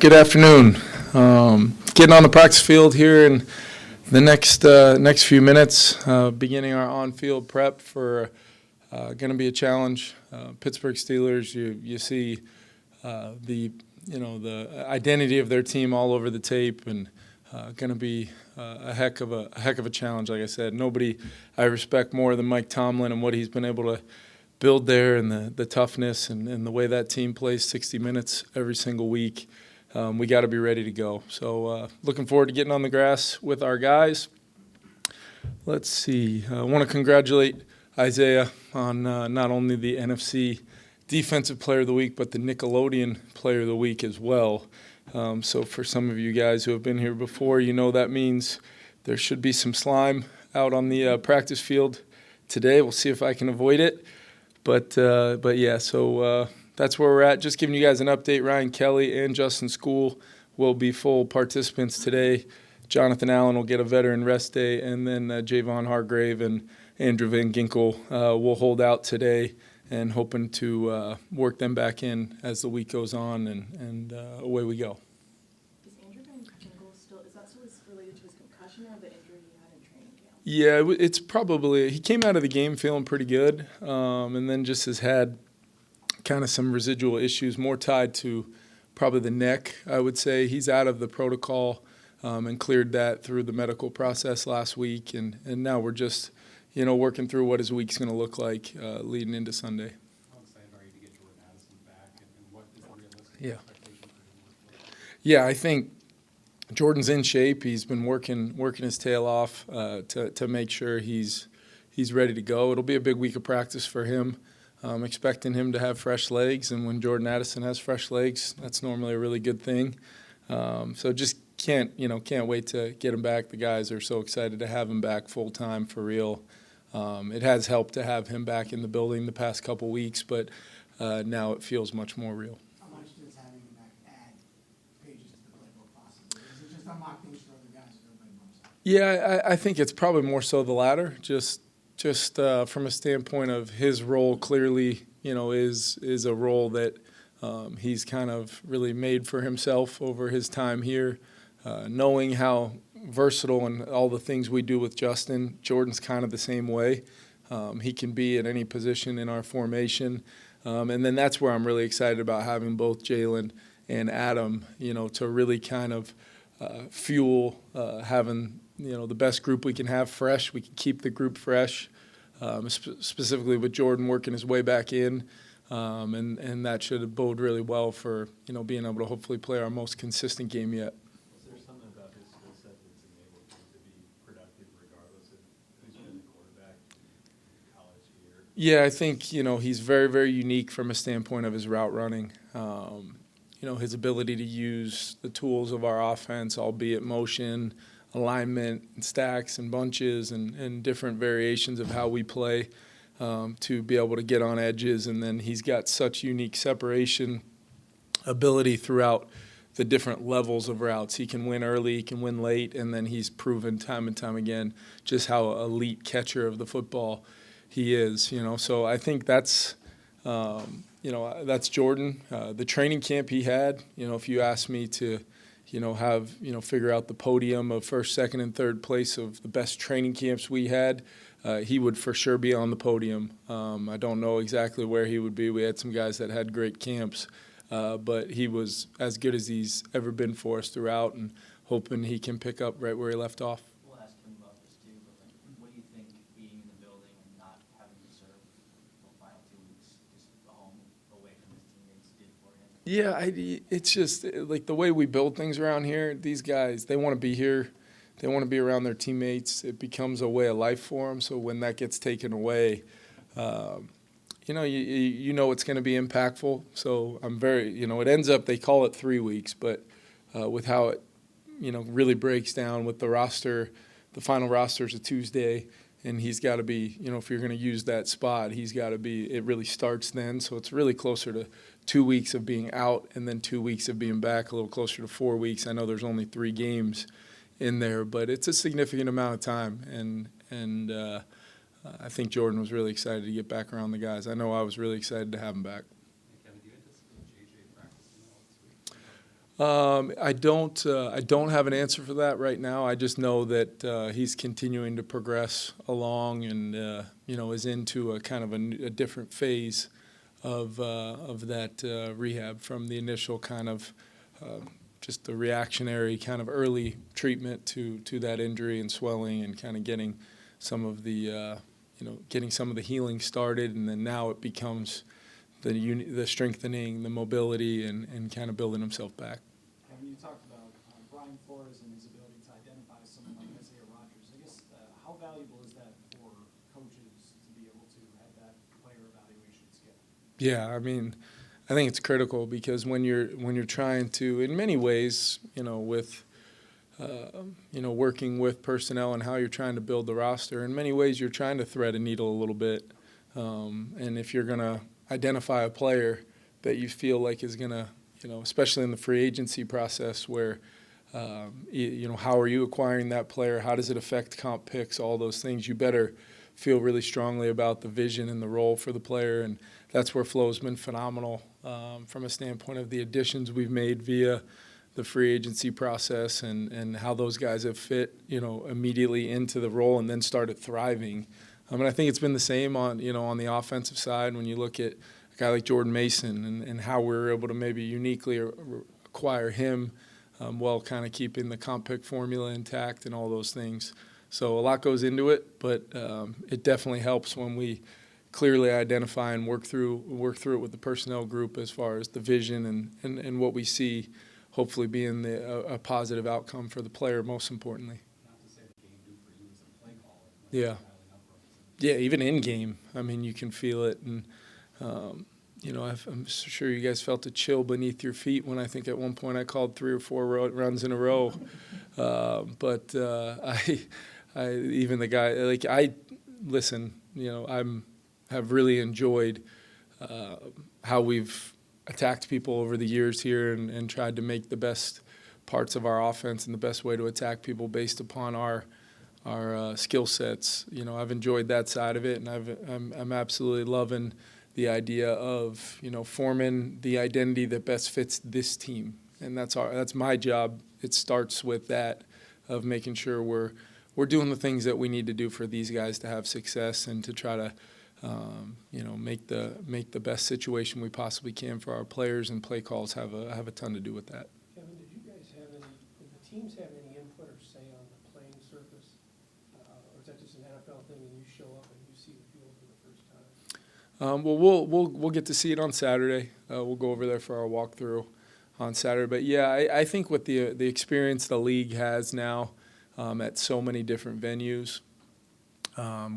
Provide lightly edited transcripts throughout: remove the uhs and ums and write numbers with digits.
Good afternoon. Getting on the practice field here in the next few minutes, beginning our on-field prep for going to be a challenge. Pittsburgh Steelers. You see the identity of their team all over the tape, and going to be a heck of a challenge. Like I said, nobody I respect more than Mike Tomlin and what he's been able to build there, and the toughness and the way that team plays 60 minutes every single week. We got to be ready to go. So looking forward to getting on the grass with our guys. Let's see. I want to congratulate Isaiah on not only the NFC Defensive Player of the Week, but the Nickelodeon Player of the Week as well. So for some of you guys who have been here before, you know that means there should be some slime out on the practice field today. We'll see if I can avoid it. But yeah, so that's where we're at. Just giving you guys an update. Ryan Kelly and Justin School will be full participants today. Jonathan Allen will get a veteran rest day, and then Javon Hargrave and Andrew Van Ginkel will hold out today, and hoping to work them back in as the week goes on, and away we go. Is Andrew Van Ginkel still related to his concussion or the injury he had in training camp? Yeah, it's probably – he came out of the game feeling pretty good, and then just has had – kind of some residual issues, more tied to probably the neck, I would say. He's out of the protocol and cleared that through the medical process last week, and now we're just, working through what his week's going to look like leading into Sunday. How excited are you to get Jordan Addison back, and what is the realistic expectation for him? Yeah, I think Jordan's in shape. He's been working his tail off to make sure he's ready to go. It'll be a big week of practice for him. I'm expecting him to have fresh legs, and when Jordan Addison has fresh legs, that's normally a really good thing. So just can't wait to get him back. The guys are so excited to have him back full time for real. It has helped to have him back in the building the past couple weeks, but now it feels much more real. How much does having him back add pages to the playbook possibly? Is it just unlock things for other guys that everybody knows? Yeah, I think it's probably more so the latter. Just from a standpoint of his role, clearly, is a role that he's kind of really made for himself over his time here. Knowing how versatile and all the things we do with Justin, Jordan's kind of the same way. He can be at any position in our formation. And then that's where I'm really excited about having both Jalen and Adam, to really kind of fuel having the best group we can have fresh. We can keep the group fresh, specifically with Jordan working his way back in, and that should bode really well for being able to hopefully play our most consistent game yet. Is there something about his skill set that's enabled him to be productive regardless of who's been the quarterback in college here? Yeah, I think he's very, very unique from a standpoint of his route running. His ability to use the tools of our offense, albeit motion, alignment, and stacks and bunches and different variations of how we play, to be able to get on edges. And then he's got such unique separation ability throughout the different levels of routes. He can win early, he can win late, and then he's proven time and time again just how elite catcher of the football he is. So I think that's that's Jordan. The training camp he had, if you ask me to figure out the podium of first, second, and third place of the best training camps we had, he would for sure be on the podium. I don't know exactly where he would be. We had some guys that had great camps, but he was as good as he's ever been for us throughout, and hoping he can pick up right where he left off. We'll ask him about this too, but what do you think being in the building and not having to serve the final 2 weeks, just home away from his teammates, did for him? Yeah, it's just like the way we build things around here. These guys, they want to be here. They want to be around their teammates. It becomes a way of life for them. So when that gets taken away, it's going to be impactful. So I'm very, it ends up, they call it 3 weeks, but with how it, really breaks down with the roster, the final roster is a Tuesday, and he's got to be, if you're going to use that spot, he's got to be, it really starts then. So it's really closer to 2 weeks of being out and then 2 weeks of being back, a little closer to 4 weeks. I know there's only 3 games in there, but it's a significant amount of time, and I think Jordan was really excited to get back around the guys. I know I was really excited to have him back. Kevin, do you anticipate JJ practicing all this week? I don't have an answer for that right now. I just know that he's continuing to progress along, and is into a kind of a different phase of that rehab from the initial kind of just the reactionary kind of early treatment to that injury and swelling, and kind of getting some of the healing started, and then now it becomes the strengthening, the mobility, and kind of building himself back. When you talked about Brian Flores and his ability to identify someone like Isaiah Rodgers, I guess how valuable is that for coaches to be able to have that player evaluation skill? Yeah, I mean, I think it's critical, because when you're trying to, in many ways, with working with personnel and how you're trying to build the roster, in many ways you're trying to thread a needle a little bit, and if you're going to identify a player that you feel like is going to, especially in the free agency process, where, how are you acquiring that player? How does it affect comp picks? All those things. You better feel really strongly about the vision and the role for the player, and that's where Flo's been phenomenal from a standpoint of the additions we've made via the free agency process, and how those guys have fit, immediately into the role and then started thriving. And I think it's been the same on the offensive side when you look at a guy like Jordan Mason and how we were able to maybe uniquely acquire him while kind of keeping the comp pick formula intact and all those things. So a lot goes into it, but it definitely helps when we clearly identify and work through it with the personnel group as far as the vision and what we see hopefully being a positive outcome for the player, most importantly. Not to say the game do for you as a play caller. Yeah. Yeah, even in game, I mean, you can feel it, and I'm sure you guys felt a chill beneath your feet when I think at one point I called 3 or 4 runs in a row. But I even the guy have really enjoyed how we've attacked people over the years here, and tried to make the best parts of our offense and the best way to attack people based upon our skill sets. I've enjoyed that side of it, and I'm absolutely loving the idea of forming the identity that best fits this team, and that's my job. It starts with that, of making sure we're doing the things that we need to do for these guys to have success, and to try to make the best situation we possibly can for our players, and play calls have a ton to do with that. Kevin, did the teams have any input or say on the playing surface? Or is that just an NFL thing and you show up and you see the field for the first time? Well, we'll get to see it on Saturday. We'll go over there for our walkthrough on Saturday. But yeah, I think with the experience the league has now at so many different venues,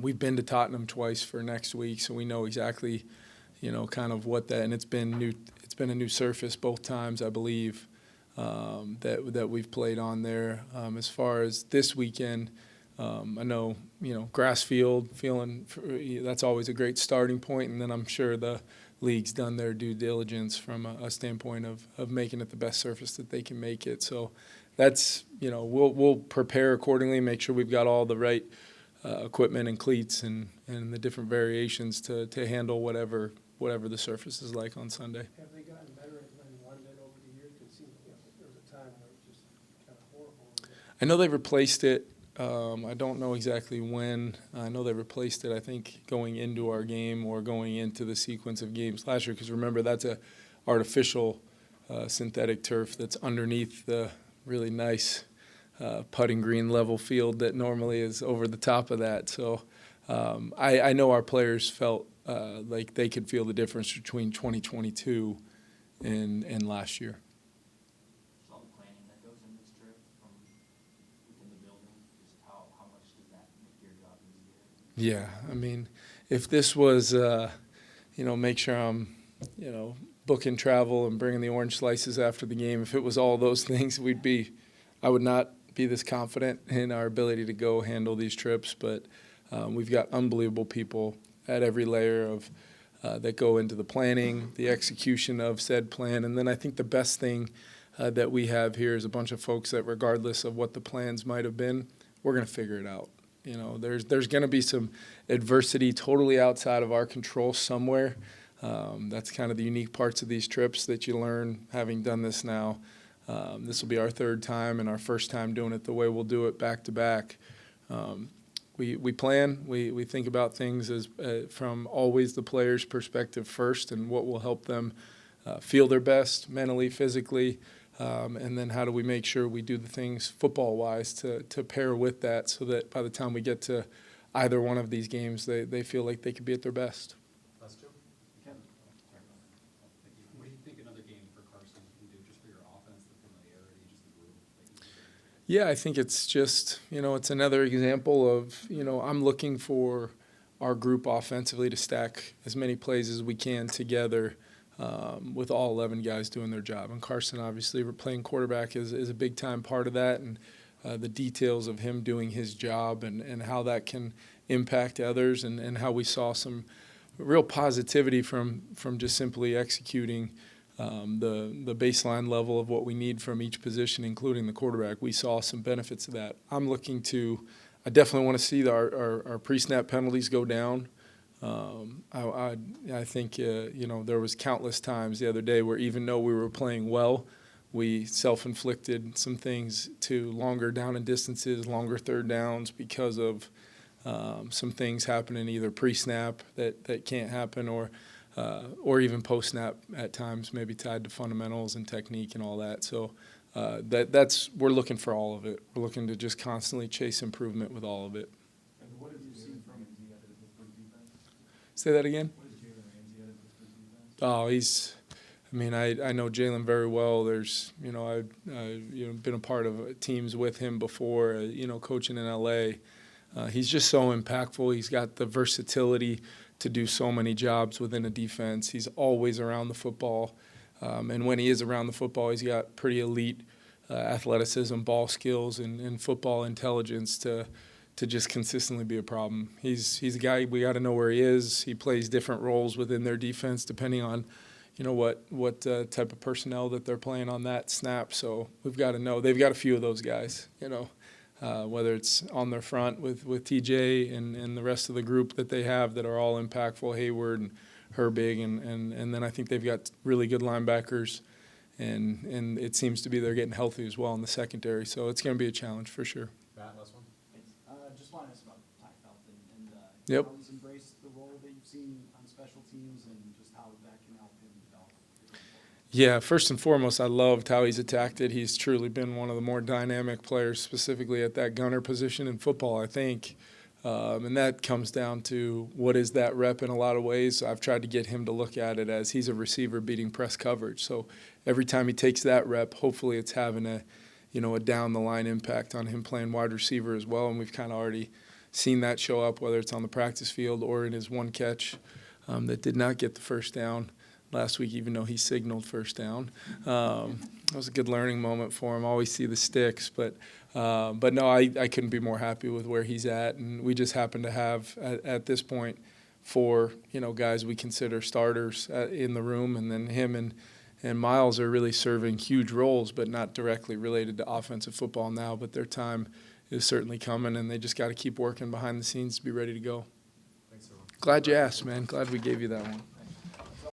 we've been to Tottenham twice for next week, so we know exactly, kind of what that. And it's been a new surface both times, I believe, that we've played on there. As far as this weekend, I know grass field, that's always a great starting point, and then I'm sure the league's done their due diligence from a standpoint of making it the best surface that they can make it. So that's we'll prepare accordingly, make sure we've got all the right equipment and cleats and the different variations to handle whatever the surface is like on Sunday. Have they gotten better in London over the years? Because there was a time where it was just kind of horrible. I know they replaced it. I don't know exactly when. I know they replaced it, I think, going into our game or going into the sequence of games last year, because remember, that's a artificial synthetic turf that's underneath the really nice putting green level field that normally is over the top of that. So I know our players felt like they could feel the difference between 2022 and last year. All the planning that goes into this trip from within the building, just how much does that make your job easier? Yeah, I mean, if this was, make sure I'm, booking travel and bringing the orange slices after the game, if it was all those things, I would not be this confident in our ability to go handle these trips. But we've got unbelievable people at every layer of that go into the planning, the execution of said plan. And then I think the best thing that we have here is a bunch of folks that, regardless of what the plans might have been, we're going to figure it out. There's going to be some adversity totally outside of our control somewhere. That's kind of the unique parts of these trips that you learn having done this now This will be our third time and our first time doing it the way we'll do it back to back. We plan, we think about things as from always the player's perspective first and what will help them feel their best mentally, physically, and then how do we make sure we do the things football-wise to pair with that so that by the time we get to either one of these games, they feel like they could be at their best. Last two. Kevin? What do you think another game for Carson can do just for your offense, the familiarity, just the group? Yeah, I think it's just, it's another example of, I'm looking for our group offensively to stack as many plays as we can together with all 11 guys doing their job. And Carson, obviously, playing quarterback is a big-time part of that, and the details of him doing his job and how that can impact others and how we saw some real positivity from just simply executing the baseline level of what we need from each position, including the quarterback. We saw some benefits of that. I definitely want to see our pre-snap penalties go down. I think, there was countless times the other day where even though we were playing well, we self-inflicted some things to longer down and distances, longer third downs because of some things happening either pre-snap that can't happen or even post-snap at times, maybe tied to fundamentals and technique and all that. So we're looking for all of it. We're looking to just constantly chase improvement with all of it. And what have you seen from Ramsey out of the Pittsburgh defense? Say that again? What is Jalen Ramsey out of the Pittsburgh defense? I know Jalen very well. I've been a part of teams with him before, coaching in LA. He's just so impactful. He's got the versatility to do so many jobs within a defense. He's always around the football. And when he is around the football, he's got pretty elite athleticism, ball skills, and football intelligence to just consistently be a problem. He's a guy, we got to know where he is. He plays different roles within their defense depending on what type of personnel that they're playing on that snap. So we've got to know. They've got a few of those guys, whether it's on their front with TJ and the rest of the group that they have that are all impactful, Hayward and Herbig, and then I think they've got really good linebackers, and it seems to be they're getting healthy as well in the secondary. So it's going to be a challenge for sure. Matt, last one. Just wanted to ask about Ty Felton and Yep. how he's embraced the role that you've seen on special teams and just how that can help him develop. Yeah, first and foremost, I loved how he's attacked it. He's truly been one of the more dynamic players, specifically at that gunner position in football, I think. And that comes down to what is that rep in a lot of ways. I've tried to get him to look at it as he's a receiver beating press coverage. So every time he takes that rep, hopefully it's having a down-the-line impact on him playing wide receiver as well. And we've kind of already seen that show up, whether it's on the practice field or in his one catch that did not get the first down last week, even though he signaled first down. That was a good learning moment for him. Always see the sticks, but no, I couldn't be more happy with where he's at, and we just happen to have at this point 4 guys we consider starters in the room, and then him and Miles are really serving huge roles, but not directly related to offensive football now. But their time is certainly coming, and they just got to keep working behind the scenes to be ready to go. Thanks, everyone. Glad you asked, man. Glad we gave you that one.